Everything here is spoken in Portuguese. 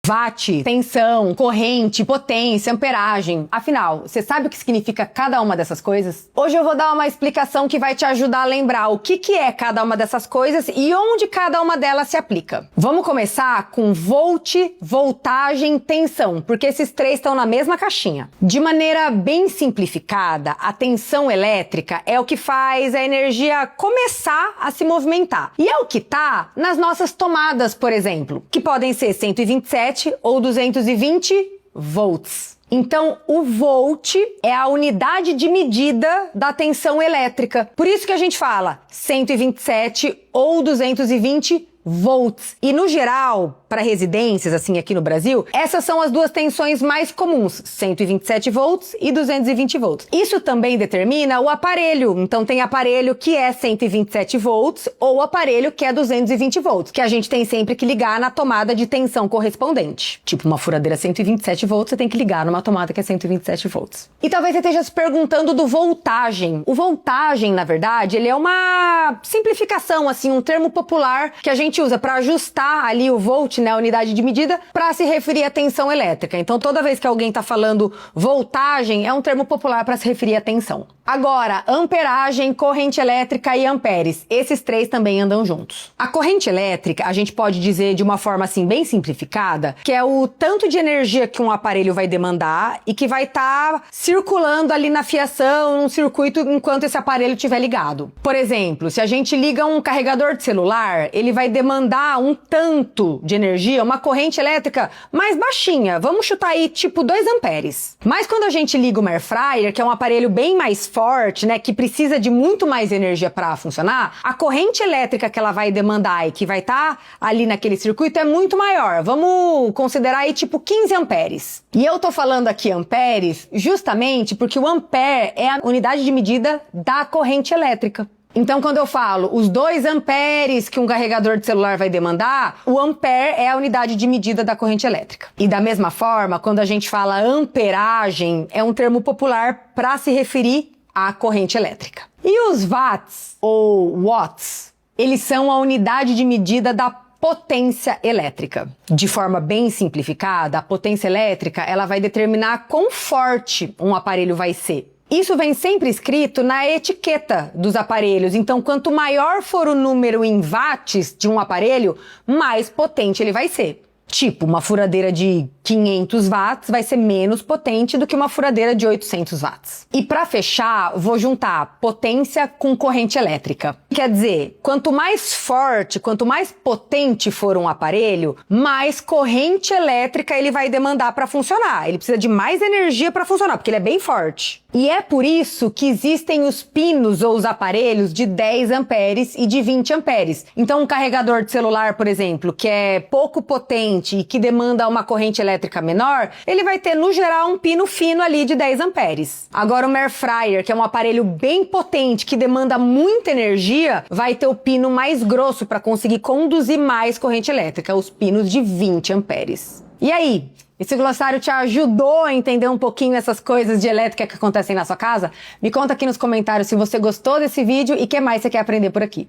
Watt, tensão, corrente, potência, amperagem. Afinal, você sabe o que significa cada uma dessas coisas? Hoje eu vou dar uma explicação que vai te ajudar a lembrar o que é cada uma dessas coisas e onde cada uma delas se aplica. Vamos começar com volt, voltagem, tensão, porque esses três estão na mesma caixinha. De maneira bem simplificada, a tensão elétrica é o que faz a energia começar a se movimentar. E é o que está nas nossas tomadas, por exemplo, que podem ser 127 ou 220 volts. Então, o volt é a unidade de medida da tensão elétrica. Por isso que a gente fala 127 ou 220 volts. E no geral, para residências, assim aqui no Brasil, essas são as duas tensões mais comuns, 127 volts e 220 volts. Isso também determina o aparelho. Então tem aparelho que é 127 volts ou aparelho que é 220 volts, que a gente tem sempre que ligar na tomada de tensão correspondente. Tipo uma furadeira 127 volts, você tem que ligar numa tomada que é 127 volts. E talvez você esteja se perguntando do voltagem. O voltagem, na verdade, ele é uma simplificação, assim, um termo popular que a gente usa para ajustar ali o volt, né, a unidade de medida, para se referir à tensão elétrica. Então, toda vez que alguém está falando voltagem, é um termo popular para se referir à tensão. Agora, amperagem, corrente elétrica e amperes. Esses três também andam juntos. A corrente elétrica, a gente pode dizer de uma forma assim bem simplificada, que é o tanto de energia que um aparelho vai demandar e que vai estar circulando ali na fiação, num circuito, enquanto esse aparelho estiver ligado. Por exemplo, se a gente liga um carregador de celular, ele vai demandar um tanto de energia, uma corrente elétrica mais baixinha. Vamos chutar aí tipo 2 amperes. Mas quando a gente liga uma air fryer, que é um aparelho bem mais forte, né, que precisa de muito mais energia para funcionar, a corrente elétrica que ela vai demandar e que vai estar ali naquele circuito é muito maior. Vamos considerar aí tipo 15 amperes. E eu tô falando aqui amperes justamente porque o ampere é a unidade de medida da corrente elétrica. Então, quando eu falo os 2 amperes que um carregador de celular vai demandar, o ampere é a unidade de medida da corrente elétrica. E da mesma forma, quando a gente fala amperagem, é um termo popular para se referir à corrente elétrica. E os watts ou watts, eles são a unidade de medida da potência elétrica. De forma bem simplificada, a potência elétrica ela vai determinar quão forte um aparelho vai ser. Isso vem sempre escrito na etiqueta dos aparelhos, então quanto maior for o número em watts de um aparelho, mais potente ele vai ser. Tipo, uma furadeira de 500 watts vai ser menos potente do que uma furadeira de 800 watts. E para fechar, vou juntar potência com corrente elétrica. Quer dizer, quanto mais forte, quanto mais potente for um aparelho, mais corrente elétrica ele vai demandar para funcionar. Ele precisa de mais energia para funcionar, porque ele é bem forte. E é por isso que existem os pinos ou os aparelhos de 10 amperes e de 20 amperes. Então, um carregador de celular, por exemplo, que é pouco potente e que demanda uma corrente elétrica menor, ele vai ter, no geral, um pino fino ali de 10 amperes. Agora, uma air fryer, que é um aparelho bem potente, que demanda muita energia, vai ter o pino mais grosso para conseguir conduzir mais corrente elétrica, os pinos de 20 amperes. E aí? Esse glossário te ajudou a entender um pouquinho essas coisas de elétrica que acontecem na sua casa? Me conta aqui nos comentários se você gostou desse vídeo e o que mais você quer aprender por aqui.